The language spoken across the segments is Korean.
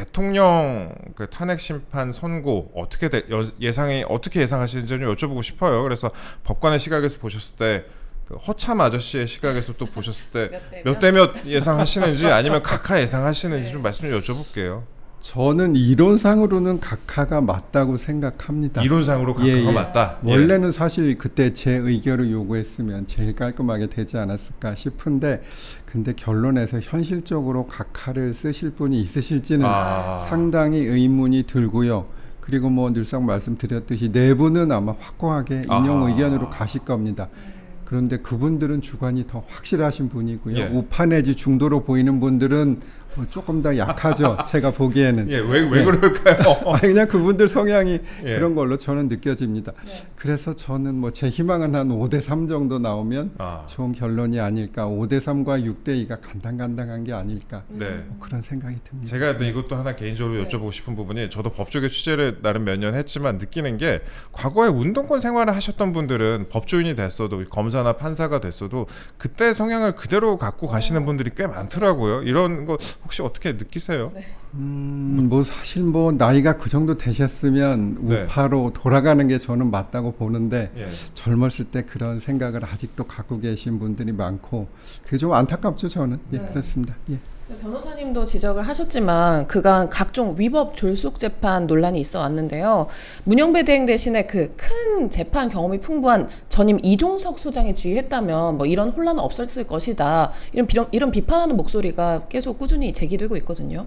대통령 그 탄핵 심판 선고 어떻게 어떻게 예상하시는지 좀 여쭤보고 싶어요. 그래서 법관의 시각에서 보셨을 때 그 허참 아저씨의 시각에서 또 보셨을 때 몇 대 몇 예상하시는지 아니면 각하 예상하시는지 좀 말씀 좀 여쭤볼게요. 저는 이론상으로는 각하가 맞다고 생각합니다. 이론상으로 각하가 맞다. 원래는 사실 그때 제 의견을 요구했으면 제일 깔끔하게 되지 않았을까 싶은데, 근데 결론에서 현실적으로 각하를 쓰실 분이 있으실지는 상당히 의문이 들고요. 그리고 뭐 늘상 말씀드렸듯이 내부는 아마 확고하게 인용 의견으로 가실 겁니다. 그런데 그분들은 주관이 더 확실하신 분이고요. 우파 내지 중도로 보이는 분들은 조금 더 약하죠. 제가 보기에는. 왜 그럴까요? 그냥 그분들 성향이 그런 걸로 저는 느껴집니다. 그래서 저는 뭐 제 희망은 한 5대3 정도 나오면 좋은 결론이 아닐까. 5대3과 6대2가 간당간당한 게 아닐까. 뭐 그런 생각이 듭니다. 제가 이것도 하나 개인적으로 여쭤보고 싶은 부분이, 저도 법조계 취재를 나름 몇 년 했지만 느끼는 게, 과거에 운동권 생활을 하셨던 분들은 법조인이 됐어도 검사나 판사가 됐어도 그때 성향을 그대로 갖고 가시는 분들이 꽤 많더라고요. 이런 거 혹시 어떻게 느끼세요? 뭐 사실 뭐 나이가 그 정도 되셨으면 우파로 돌아가는 게 저는 맞다고 보는데, 젊었을 때 그런 생각을 아직도 갖고 계신 분들이 많고 그게 좀 안타깝죠. 저는. 그렇습니다. 변호사님도 지적을 하셨지만 그간 각종 위법 졸속 재판 논란이 있어 왔는데요. 문영배 대행 대신에 그 큰 재판 경험이 풍부한 전임 이종석 소장이 지휘했다면 뭐 이런 혼란은 없었을 것이다. 이런 비판하는 목소리가 계속 꾸준히 제기되고 있거든요.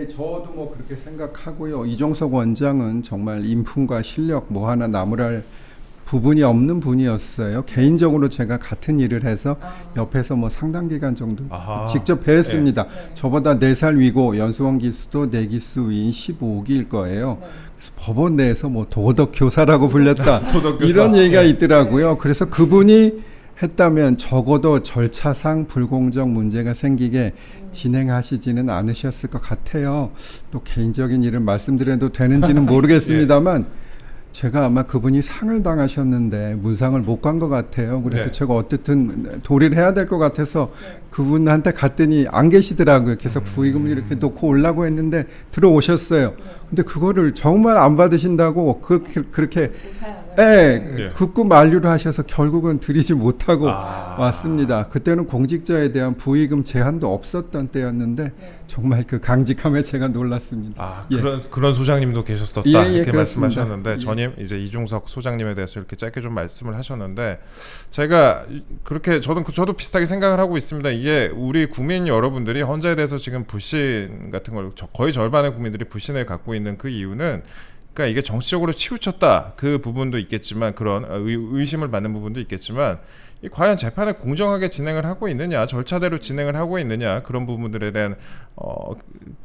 저도 뭐 그렇게 생각하고요. 이종석 원장은 정말 인품과 실력 뭐 하나 나무랄 부분이 없는 분이었어요. 개인적으로 제가 같은 일을 해서 옆에서 뭐 상당 기간 정도 직접 뵀습니다. 저보다 4살 위고 연수원 기수도 4기수 위인 15기일 거예요. 그래서 법원 내에서 뭐 도덕 교사라고 불렸다. 이런 얘기가 있더라고요. 그래서 그분이 했다면 적어도 절차상 불공정 문제가 생기게 진행하시지는 않으셨을 것 같아요. 또 개인적인 일을 말씀드려도 되는지는 모르겠습니다만 제가 아마 그분이 상을 당하셨는데 문상을 못 간 것 같아요. 그래서 제가 어쨌든 도리를 해야 될 것 같아서 그분한테 갔더니 안 계시더라고요. 그래서 부의금을 이렇게 놓고 오려고 했는데 들어오셨어요. 근데 그거를 정말 안 받으신다고 그렇게 극구 만류를 하셔서 결국은 드리지 못하고 왔습니다. 그때는 공직자에 대한 부의금 제한도 없었던 때였는데 정말 그 강직함에 제가 놀랐습니다. 그런 소장님도 계셨었다 이렇게 그렇습니다. 말씀하셨는데, 전임 이제 이종석 소장님에 대해서 이렇게 짧게 좀 말씀을 하셨는데, 제가 그렇게 저도 비슷하게 생각을 하고 있습니다. 이게 우리 국민 여러분들이 헌재에 대해서 지금 불신 같은 걸, 거의 절반의 국민들이 불신을 갖고 있는 그 이유는, 그러니까 이게 정치적으로 치우쳤다 그 부분도 있겠지만, 그런 의심을 받는 부분도 있겠지만, 이 과연 재판을 공정하게 진행을 하고 있느냐, 절차대로 진행을 하고 있느냐, 그런 부분들에 대한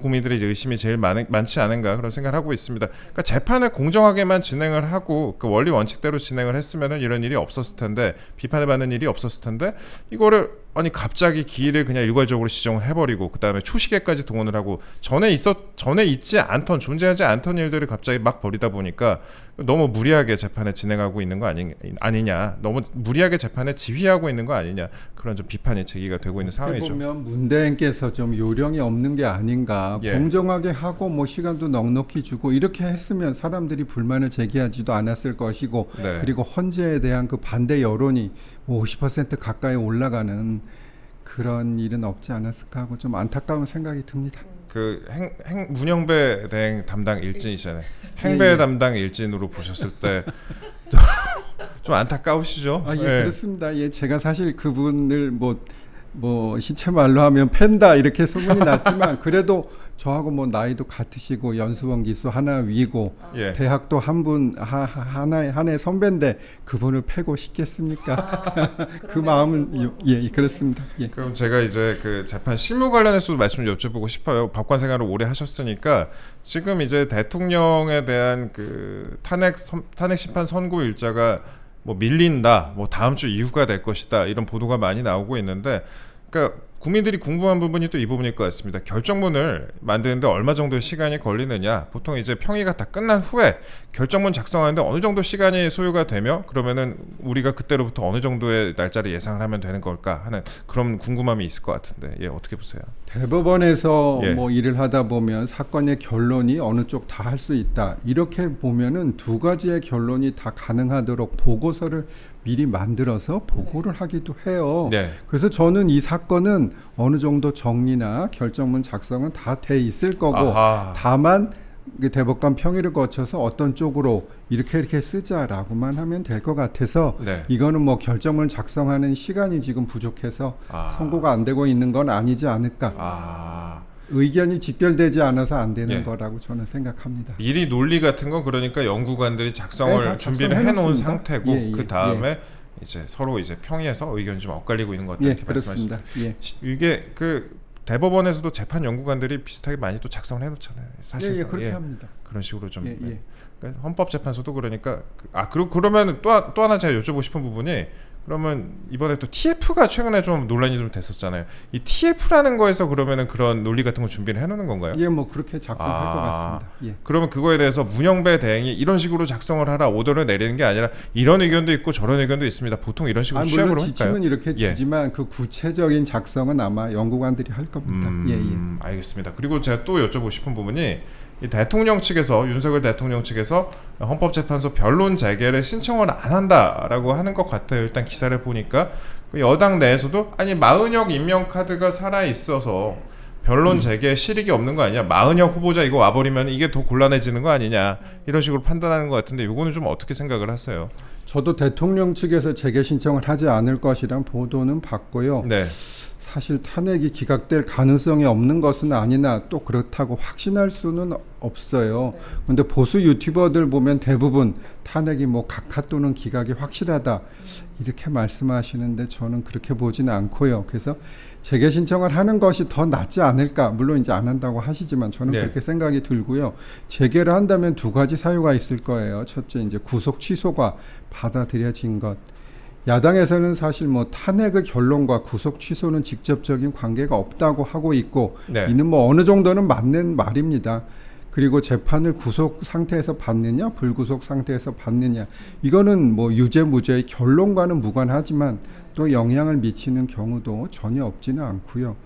국민들의 의심이 제일 많지 않은가, 그런 생각을 하고 있습니다. 그러니까 재판을 공정하게만 진행을 하고 그 원리 원칙대로 진행을 했으면은 이런 일이 없었을 텐데, 비판을 받는 일이 없었을 텐데, 이거를 갑자기 기일을 그냥 일괄적으로 지정을 해버리고 그다음에 초시계까지 동원을 하고 전에 있지 않던, 존재하지 않던 일들을 갑자기 막 벌이다 보니까 너무 무리하게 재판을 진행하고 있는 거 아니냐, 너무 무리하게 재판을 지휘하고 있는 거 아니냐, 그런 좀 비판이 제기가 되고 있는 상황이죠. 보면 문 대행께서 좀 요령이 없는 게 아닌가. 공정하게 하고 뭐 시간도 넉넉히 주고 이렇게 했으면 사람들이 불만을 제기하지도 않았을 것이고, 그리고 헌재에 대한 그 반대 여론이 뭐 50% 가까이 올라가는 그런 일은 없지 않았을까 하고 좀 안타까운 생각이 듭니다. 그 문영배 대행 담당 일진이잖아요. 행배 담당 일진으로 보셨을 때 좀 안타까우시죠? 그렇습니다. 제가 사실 그분을 뭐 시체 말로 하면 팬다 이렇게 소문이 났지만 그래도 저하고 뭐 나이도 같으시고 연수원 기수 하나 위고 대학도 하나의 선배인데 그분을 패고 싶겠습니까? 그 마음은 그렇습니다. 그럼 제가 이제 그 재판 실무 관련해서도 말씀 좀 여쭤보고 싶어요. 법관 생활을 오래 하셨으니까 지금 이제 대통령에 대한 그 탄핵 심판 선고 일자가 뭐 밀린다, 뭐 다음 주 이후가 될 것이다, 이런 보도가 많이 나오고 있는데, 그러니까 국민들이 궁금한 부분이 또 이 부분일 것 같습니다. 결정문을 만드는데 얼마 정도의 시간이 걸리느냐, 보통 이제 평의가 다 끝난 후에 결정문 작성하는데 어느 정도 시간이 소요가 되며, 그러면은 우리가 그때로부터 어느 정도의 날짜를 예상을 하면 되는 걸까 하는 그런 궁금함이 있을 것 같은데, 어떻게 보세요? 대법원에서 예. 뭐 일을 하다 보면 사건의 결론이 어느 쪽 다 할 수 있다. 이렇게 보면은 두 가지의 결론이 다 가능하도록 보고서를 미리 만들어서 보고를 하기도 해요. 네. 그래서 저는 이 사건은 어느 정도 정리나 결정문 작성은 다 돼 있을 거고 아하. 다만 그 대법관 평의를 거쳐서 어떤 쪽으로 이렇게 쓰자라고만 하면 될 것 같아서 네. 이거는 뭐 결정을 작성하는 시간이 지금 부족해서 아. 선고가 안 되고 있는 건 아니지 않을까. 아. 의견이 직결되지 않아서 안 되는 예. 거라고 저는 생각합니다. 미리 논리 같은 건 그러니까 연구관들이 작성을 네, 다 준비를 해놓은 작성해놓습니다. 상태고 예, 예, 그 다음에 이제 서로 이제 평의해서 의견이 좀 엇갈리고 있는 것 같다 예, 이렇게 말씀하시죠. 그렇습니다. 예. 이게 그 대법원에서도 재판 연구관들이 비슷하게 많이 또 작성을 해놓잖아요. 사실상 예, 예, 그렇게 예. 합니다. 그런 식으로 좀 예, 예. 그러니까 헌법재판소도 그러니까 그리고 그러면 또 하나 제가 여쭤보고 싶은 부분이 그러면 이번에 또 TF가 최근에 좀 논란이 좀 됐었잖아요. 이 TF라는 거에서 그러면은 그런 논리 같은 거 준비를 해놓는 건가요? 예, 뭐 그렇게 작성할 아. 것 같습니다. 예. 그러면 그거에 대해서 문영배 대행이 이런 식으로 작성을 하라 오더를 내리는 게 아니라 이런 의견도 있고 저런 의견도 있습니다. 보통 이런 식으로 물론 취합으로 할까요? 지침은 이렇게 예. 주지만 그 구체적인 작성은 아마 연구관들이 할 겁니다. 예, 예. 알겠습니다. 그리고 제가 또 여쭤보고 싶은 부분이 이 대통령 측에서 윤석열 대통령 측에서 헌법재판소 변론 재개를 신청을 안 한다라고 하는 것 같아요. 일단 기사를 보니까 그 여당 내에서도 아니 마은혁 임명 카드가 살아 있어서 변론 재개에 실익이 없는 거 아니냐, 마은혁 후보자 이거 와버리면 이게 더 곤란해지는 거 아니냐 이런 식으로 판단하는 것 같은데 이거는 좀 어떻게 생각을 하세요? 저도 대통령 측에서 재개 신청을 하지 않을 것이란 보도는 봤고요. 네. 사실 탄핵이 기각될 가능성이 없는 것은 아니나 또 그렇다고 확신할 수는 없어요. 근데 보수 유튜버들 보면 대부분 탄핵이 뭐 각하 또는 기각이 확실하다 이렇게 말씀하시는데 저는 그렇게 보지는 않고요. 그래서 재개 신청을 하는 것이 더 낫지 않을까. 물론 이제 안 한다고 하시지만 저는 네. 그렇게 생각이 들고요. 재개를 한다면 두 가지 사유가 있을 거예요. 첫째 이제 구속 취소가 받아들여진 것. 야당에서는 사실 뭐 탄핵의 결론과 구속 취소는 직접적인 관계가 없다고 하고 있고 네. 이는 뭐 어느 정도는 맞는 말입니다. 그리고 재판을 구속 상태에서 받느냐 불구속 상태에서 받느냐 이거는 뭐 유죄 무죄의 결론과는 무관하지만 또 영향을 미치는 경우도 전혀 없지는 않고요.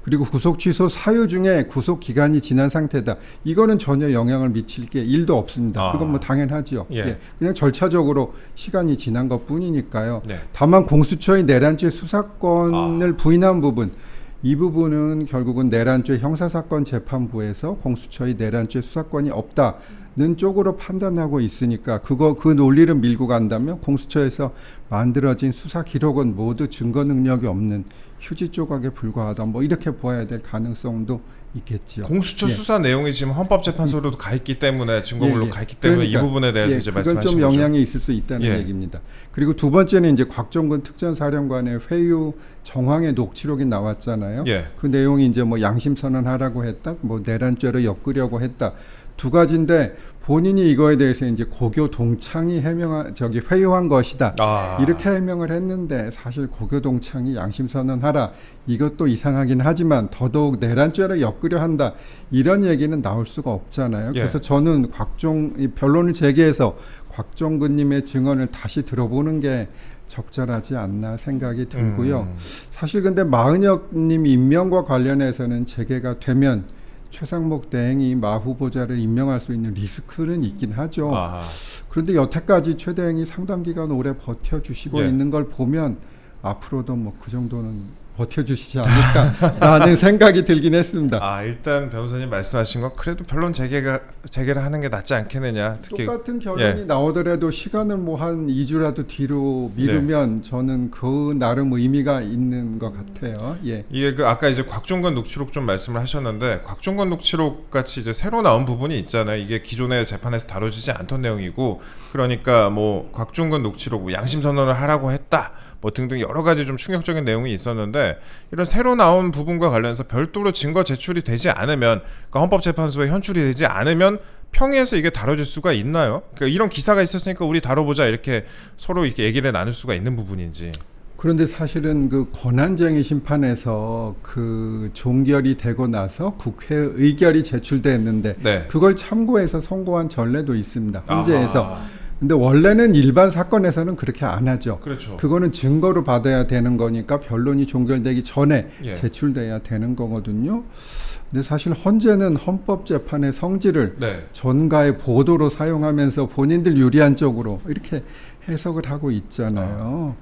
그리고 구속 취소 사유 중에 구속 기간이 지난 상태다. 이거는 전혀 영향을 미칠 게 1도 없습니다. 그건 뭐 당연하죠. 예. 예. 그냥 절차적으로 시간이 지난 것뿐이니까요. 네. 다만 공수처의 내란죄 수사권을 부인한 부분 이 부분은 결국은 내란죄 형사사건 재판부에서 공수처의 내란죄 수사권이 없다는 쪽으로 판단하고 있으니까 그 논리를 밀고 간다면 공수처에서 만들어진 수사 기록은 모두 증거 능력이 없는 휴지 조각에 불과하다. 뭐 이렇게 보아야 될 가능성도 있겠지요. 공수처 예. 수사 내용이 지금 헌법재판소로도 가 있기 때문에 증거물로 예, 예. 가 있기 때문에 그러니까, 이 부분에 대해서 예, 이제 그건 말씀하신 좀 거죠. 영향이 있을 수 있다는 예. 얘기입니다. 그리고 두 번째는 이제 곽종근 특전사령관의 회유 정황의 녹취록이 나왔잖아요. 예. 그 내용이 이제 뭐 양심 선언하라고 했다, 뭐 내란죄로 엮으려고 했다. 두 가지인데 본인이 이거에 대해서 이제 고교 동창이 회유한 것이다. 이렇게 해명을 했는데 사실 고교 동창이 양심 선언하라 이것도 이상하긴 하지만 더더욱 내란죄로 엮으려 한다 이런 얘기는 나올 수가 없잖아요. 예. 그래서 저는 이 변론을 재개해서 곽종근님의 증언을 다시 들어보는 게 적절하지 않나 생각이 들고요. 사실 근데 마은혁님 임명과 관련해서는 재개가 되면 최상목 대행이 마 후보자를 임명할 수 있는 리스크는 있긴 하죠. 그런데 여태까지 최 대행이 상당 기간 오래 버텨주시고 예. 있는 걸 보면 앞으로도 뭐 그 정도는 버텨주시지 않을까라는 생각이 들긴 했습니다. 일단 변호사님 말씀하신 건 그래도 변론 재개를 하는 게 낫지 않겠느냐. 특히 똑같은 결론이 나오더라도 시간을 뭐 한 2주라도 뒤로 미루면 저는 그 나름 의미가 있는 것 같아요. 예. 이게 그 아까 이제 곽종건 녹취록 좀 말씀을 하셨는데 곽종건 녹취록 같이 이제 새로 나온 부분이 있잖아요. 이게 기존의 재판에서 다뤄지지 않던 내용이고 그러니까 뭐 곽종건 녹취록 뭐 양심 선언을 하라고 했다. 뭐 등등 여러 가지 좀 충격적인 내용이 있었는데 이런 새로 나온 부분과 관련해서 별도로 증거 제출이 되지 않으면 그러니까 헌법재판소에 현출이 되지 않으면 평의에서 이게 다뤄질 수가 있나요? 그러니까 이런 기사가 있었으니까 우리 다뤄보자 이렇게 서로 이렇게 얘기를 나눌 수가 있는 부분인지. 그런데 사실은 그 권한쟁의 심판에서 그 종결이 되고 나서 국회 의결이 제출됐는데 네. 그걸 참고해서 선고한 전례도 있습니다. 헌재에서. 근데 원래는 일반 사건에서는 그렇게 안 하죠. 그렇죠. 그거는 증거로 받아야 되는 거니까 변론이 종결되기 전에 예. 제출돼야 되는 거거든요. 근데 사실 헌재는 헌법재판의 성질을 네. 전가의 보도로 사용하면서 본인들 유리한 쪽으로 이렇게 해석을 하고 있잖아요.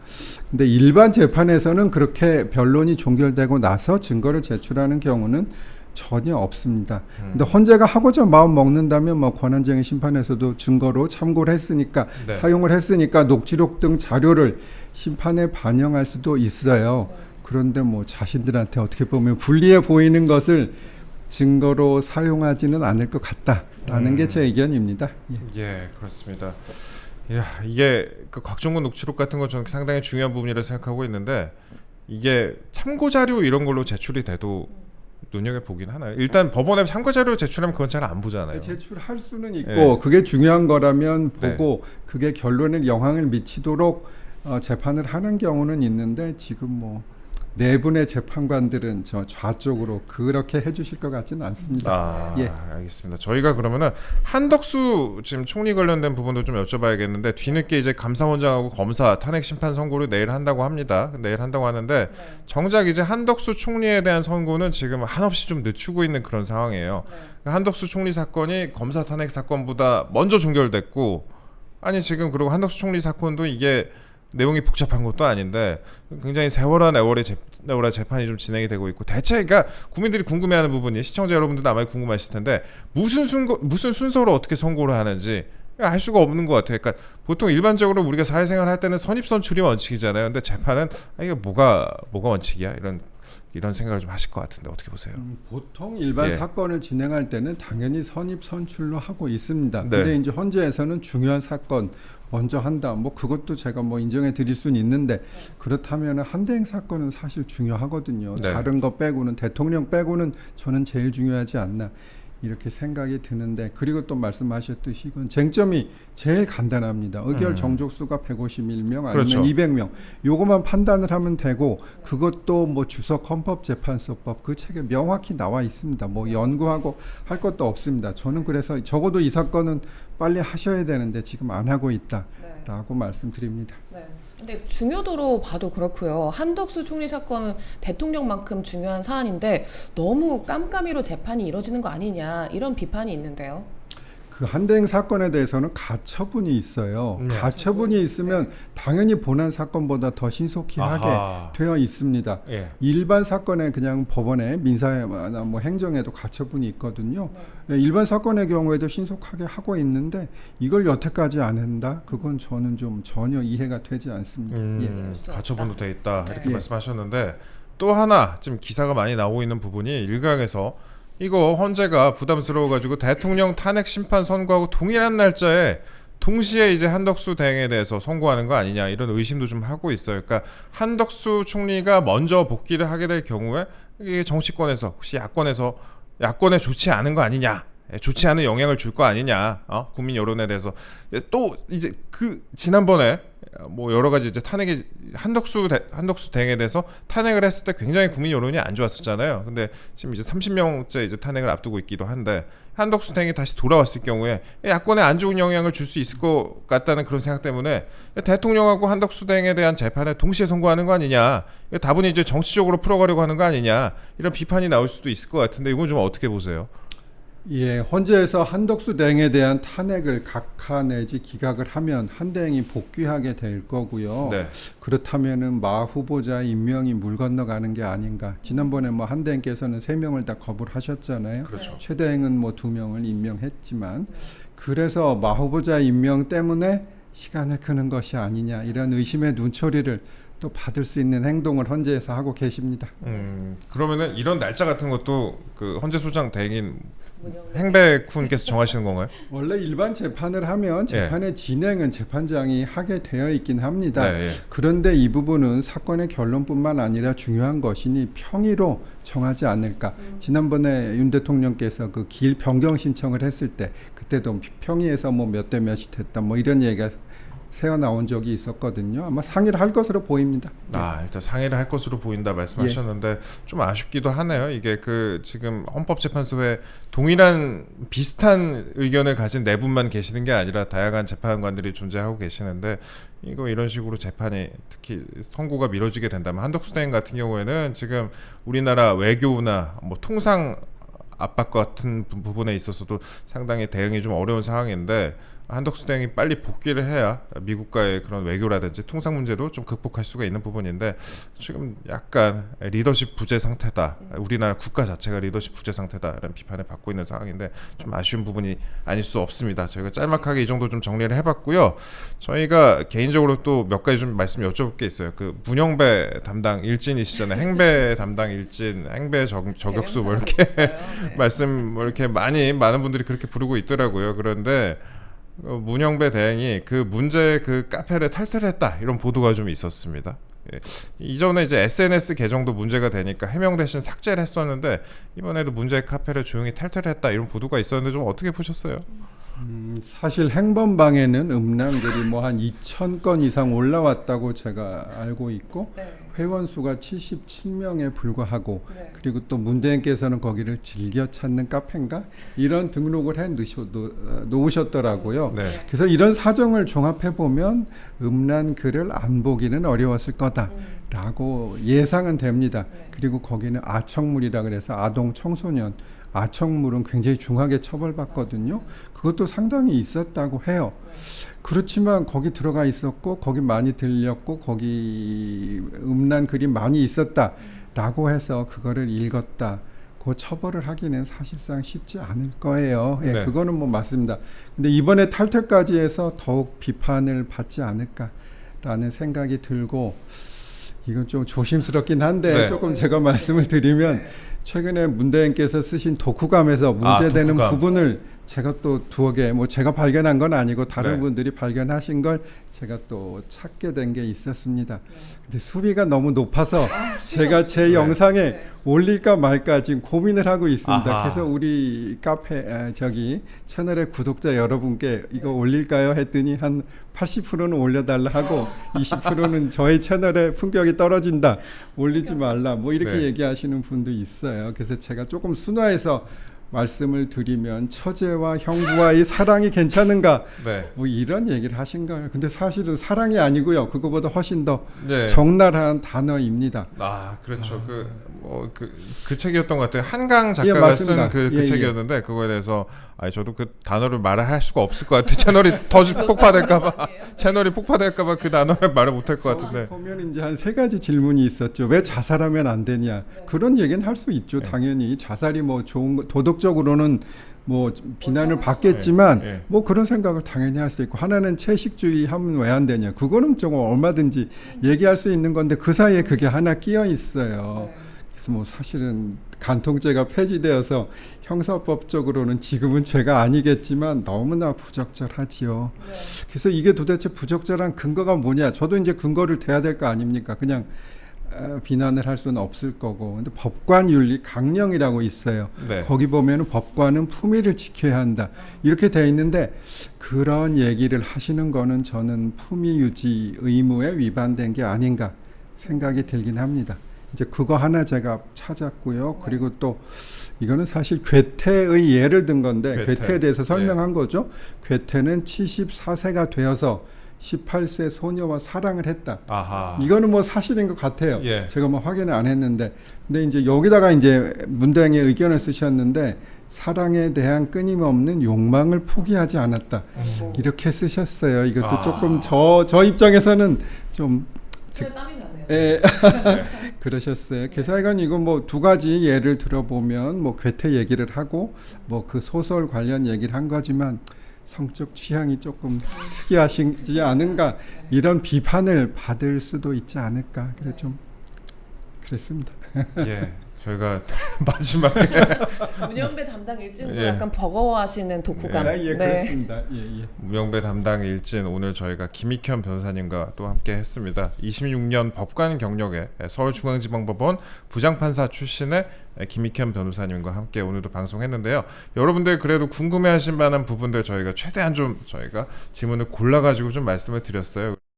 근데 일반 재판에서는 그렇게 변론이 종결되고 나서 증거를 제출하는 경우는 전혀 없습니다. 근데 헌재가 하고자 마음 먹는다면 뭐 권한쟁의 심판에서도 증거로 참고를 했으니까 네. 사용을 했으니까 녹취록 등 자료를 심판에 반영할 수도 있어요. 그런데 뭐 자신들한테 어떻게 보면 불리해 보이는 것을 증거로 사용하지는 않을 것 같다라는 게 제 의견입니다. 예. 예, 그렇습니다. 야, 이게 그 곽종근 녹취록 같은 건 저는 상당히 중요한 부분이라 생각하고 있는데 이게 참고 자료 이런 걸로 제출이 돼도 눈여겨 보긴 하나요? 일단 법원에 참고 자료 제출하면 그건 잘 안 보잖아요. 제출할 수는 있고 예. 그게 중요한 거라면 네. 보고 그게 결론에 영향을 미치도록 재판을 하는 경우는 있는데 지금 뭐 네 분의 재판관들은 저 좌쪽으로 그렇게 해주실 것 같지는 않습니다. 아, 예. 알겠습니다. 저희가 그러면은 한덕수 지금 총리 관련된 부분도 좀 여쭤봐야겠는데 뒤늦게 이제 감사원장하고 검사 탄핵 심판 선고를 내일 한다고 합니다. 내일 한다고 하는데 정작 이제 한덕수 총리에 대한 선고는 지금 한없이 좀 늦추고 있는 그런 상황이에요. 한덕수 총리 사건이 검사 탄핵 사건보다 먼저 종결됐고 아니 지금 그리고 한덕수 총리 사건도 이게 내용이 복잡한 것도 아닌데 굉장히 세월한 세월의 재판이 좀 진행이 되고 있고 대체 그러니까 국민들이 궁금해하는 부분이 시청자 여러분들도 아마 궁금하실 텐데 무슨 순서로 어떻게 선고를 하는지 알 수가 없는 것 같아요. 그러니까 보통 일반적으로 우리가 사회생활 할 때는 선입선출이 원칙이잖아요. 근데 재판은 이게 뭐가 원칙이야 이런 생각을 좀 하실 것 같은데 어떻게 보세요? 보통 일반 예. 사건을 진행할 때는 당연히 선입선출로 하고 있습니다. 네. 근데 이제 헌재에서는 중요한 사건 먼저 한다. 뭐 그것도 제가 뭐 인정해 드릴 수는 있는데 그렇다면 한대행 사건은 사실 중요하거든요. 네. 다른 거 빼고는 대통령 빼고는 저는 제일 중요하지 않나 이렇게 생각이 드는데 그리고 또 말씀하셨듯이 이건 쟁점이 제일 간단합니다. 의결 정족수가 151명 아니면 그렇죠. 200명 요거만 판단을 하면 되고 그것도 뭐 주석 헌법재판소법 그 책에 명확히 나와 있습니다. 뭐 연구하고 할 것도 없습니다. 저는 그래서 적어도 이 사건은 빨리 하셔야 되는데 지금 안 하고 있다라고 말씀드립니다. 네. 근데 중요도로 봐도 그렇고요. 한덕수 총리 사건은 대통령만큼 중요한 사안인데 너무 깜깜이로 재판이 이루어지는 거 아니냐 이런 비판이 있는데요. 그 한대행 사건에 대해서는 가처분이 있어요. 네. 가처분이 있으면 당연히 본안 사건보다 더 신속히 하게 아하. 되어 있습니다. 예. 일반 사건에 그냥 법원에 민사나 뭐 행정에도 가처분이 있거든요. 일반 사건의 경우에도 신속하게 하고 있는데 이걸 여태까지 안 한다? 그건 저는 좀 전혀 이해가 되지 않습니다. 예. 가처분도 돼 있다 이렇게 예. 말씀하셨는데 또 하나 지금 기사가 많이 나오고 있는 부분이 일각에서 이거 헌재가 부담스러워가지고 대통령 탄핵 심판 선고하고 동일한 날짜에 동시에 이제 한덕수 대행에 대해서 선고하는 거 아니냐 이런 의심도 좀 하고 있어요. 그러니까 한덕수 총리가 먼저 복귀를 하게 될 경우에 이게 정치권에서 혹시 야권에 좋지 않은 거 아니냐, 좋지 않은 영향을 줄 거 아니냐, 국민 여론에 대해서 또 이제 그 지난번에 뭐 여러 가지 이제 탄핵이 한덕수 대행에 대해서 탄핵을 했을 때 굉장히 국민 여론이 안 좋았었잖아요. 근데 지금 이제 30명째 이제 탄핵을 앞두고 있기도 한데 한덕수 대행이 다시 돌아왔을 경우에 야권에 안 좋은 영향을 줄 수 있을 것 같다는 그런 생각 때문에 대통령하고 한덕수 대행에 대한 재판을 동시에 선고하는 거 아니냐, 다분히 이제 정치적으로 풀어가려고 하는 거 아니냐 이런 비판이 나올 수도 있을 것 같은데 이건 좀 어떻게 보세요? 예, 헌재에서 한덕수 대행에 대한 탄핵을 각하 내지 기각을 하면 한 대행이 복귀하게 될 거고요. 네. 그렇다면은 마 후보자 임명이 물 건너가는 게 아닌가. 지난번에 뭐 한 대행께서는 3명을 다 거부를 하셨잖아요. 그렇죠. 최 대행은 뭐 2명을 임명했지만 그래서 마 후보자 임명 때문에 시간을 끄는 것이 아니냐 이런 의심의 눈초리를 또 받을 수 있는 행동을 헌재에서 하고 계십니다. 그러면은 이런 날짜 같은 것도 그 헌재 소장 대행인 행백훈께서 정하시는 건가요? 원래 일반 재판을 하면 재판의 진행은 재판장이 하게 되어 있긴 합니다. 네, 예. 그런데 이 부분은 사건의 결론뿐만 아니라 중요한 것이니 평의로 정하지 않을까. 지난번에 윤 대통령께서 그 길 변경 신청을 했을 때 그때도 평의에서 뭐 몇 대 몇이 됐다 뭐 이런 얘기가 새어 나온 적이 있었거든요. 아마 상의를 할 것으로 보입니다. 일단 상의를 할 것으로 보인다 말씀하셨는데 좀 아쉽기도 하네요. 이게 그 지금 헌법재판소에 동일한 비슷한 의견을 가진 네 분만 계시는 게 아니라 다양한 재판관들이 존재하고 계시는데 이거 이런 식으로 재판이 특히 선고가 미뤄지게 된다면 한덕수 대행 같은 경우에는 지금 우리나라 외교나 뭐 통상 압박 같은 부분에 있어서도 상당히 대응이 좀 어려운 상황인데 한덕수 대행이 빨리 복귀를 해야 미국과의 그런 외교라든지 통상 문제도 좀 극복할 수가 있는 부분인데 지금 약간 리더십 부재 상태다. 우리나라 국가 자체가 리더십 부재 상태다라는 비판을 받고 있는 상황인데 좀 아쉬운 부분이 아닐 수 없습니다. 저희가 짤막하게 이 정도 좀 정리를 해봤고요. 저희가 개인적으로 또 몇 가지 좀 말씀 여쭤볼 게 있어요. 그 문영배 담당 일진이시잖아요. 행배 담당 일진, 행배 저격수 뭐 이렇게 말씀 뭐 이렇게 많은 분들이 그렇게 부르고 있더라고요. 그런데 문영배 대행이 그 문제 그 카페를 탈퇴했다 이런 보도가 좀 있었습니다. 예. 이전에 이제 SNS 계정도 문제가 되니까 해명 대신 삭제를 했었는데 이번에도 문제의 카페를 조용히 탈퇴했다 이런 보도가 있었는데 좀 어떻게 보셨어요? 사실 행범방에는 음란글이 뭐 한 2,000건 이상 올라왔다고 제가 알고 있고 네. 회원 수가 77명에 불과하고 네. 그리고 또 문 대행께서는 거기를 즐겨 찾는 카페인가 이런 등록을 해 놓으셨더라고요. 네. 그래서 이런 사정을 종합해 보면 음란글을 안 보기는 어려웠을 거다라고 예상은 됩니다. 네. 그리고 거기는 아청물이라 그래서 아동 청소년 아청물은 굉장히 중하게 처벌받거든요. 그것도 상당히 있었다고 해요. 그렇지만 거기 들어가 있었고 거기 많이 들렸고 거기 음란 글이 많이 있었다라고 해서 그거를 읽었다. 그 처벌을 하기는 사실상 쉽지 않을 거예요. 예, 네. 그거는 뭐 맞습니다. 근데 이번에 탈퇴까지 해서 더욱 비판을 받지 않을까라는 생각이 들고 이건 좀 조심스럽긴 한데 네. 조금 제가 말씀을 드리면 최근에 문 대행께서 쓰신 독후감에서 문제되는 독후감. 부분을 제가 또 두어 개, 뭐 제가 발견한 건 아니고 다른 네. 분들이 발견하신 걸 제가 또 찾게 된 게 있었습니다. 근데 수비가 너무 높아서 제가 제 네. 영상에 올릴까 말까 지금 고민을 하고 있습니다. 아하. 그래서 우리 카페 저기 채널의 구독자 여러분께 이거 올릴까요? 했더니 한 80%는 올려달라 하고 20%는 저희 채널의 품격이 떨어진다. 올리지 말라. 뭐 이렇게 네. 얘기하시는 분도 있어요. 그래서 제가 조금 순화해서 말씀을 드리면 처제와 형부와의 사랑이 괜찮은가 네. 뭐 이런 얘기를 하신 거예요. 근데 사실은 사랑이 아니고요. 그거보다 훨씬 더 네. 적나라한 단어입니다. 그렇죠. 그 책이었던 것 같아요. 한강 작가가 맞습니다. 쓴 그 예, 예. 책이었는데 그거에 대해서 저도 그 단어를 말을 할 수가 없을 것 같아요. 채널이 더 폭파될까봐 채널이 폭파될까봐 그 단어를 말을 못할 것 같은데. 보면 이제 한 세 가지 질문이 있었죠. 왜 자살하면 안 되냐? 그런 얘기는 할 수 있죠. 당연히 자살이 뭐 좋은 거, 도덕적으로는 뭐 비난을 받겠지만 네, 네. 뭐 그런 생각을 당연히 할 수 있고 하나는 채식주의 하면 왜 안 되냐? 그거는 좀 얼마든지 얘기할 수 있는 건데 그 사이에 그게 하나 끼어 있어요. 그래서 뭐 사실은 간통죄가 폐지되어서 형사법적으로는 지금은 죄가 아니겠지만 너무나 부적절하지요. 그래서 이게 도대체 부적절한 근거가 뭐냐? 저도 이제 근거를 대야 될 거 아닙니까? 그냥 비난을 할 수는 없을 거고. 근데 법관 윤리 강령이라고 있어요. 네. 거기 보면은 법관은 품위를 지켜야 한다. 이렇게 돼 있는데 그런 얘기를 하시는 거는 저는 품위 유지 의무에 위반된 게 아닌가 생각이 들긴 합니다. 이제 그거 하나 제가 찾았고요. 그리고 또 이거는 사실 괴테의 예를 든 건데 괴테에 대해서 설명한 거죠. 괴테는 74세가 되어서 18세 소녀와 사랑을 했다. 아하. 이거는 뭐 사실인 것 같아요. 예. 제가 뭐 확인을 안 했는데, 근데 이제 여기다가 이제 문대행의 의견을 쓰셨는데 사랑에 대한 끊임없는 욕망을 포기하지 않았다. 이렇게 쓰셨어요. 이것도 조금 저 입장에서는 좀 땀이 나네요. 예. 그러셨어요. 그래서 하여간 이거 뭐 두 가지 예를 들어보면 뭐 괴테 얘기를 하고 뭐 그 소설 관련 얘기를 한 거지만 성적 취향이 조금 특이하시지 않은가 이런 비판을 받을 수도 있지 않을까 그래 좀 그랬습니다. 예. 저희가 마지막에 문영배 담당 일진도 예. 약간 버거워하시는 독후감. 아, 예, 그렇습니다. 예, 예. 무영배 담당 일진 오늘 저희가 김익현 변호사님과 또 함께 했습니다. 26년 법관 경력에 서울중앙지방법원 부장판사 출신의 김익현 변호사님과 함께 오늘도 방송했는데요. 여러분들 그래도 궁금해하실 만한 부분들 저희가 최대한 좀 저희가 질문을 골라가지고 좀 말씀을 드렸어요.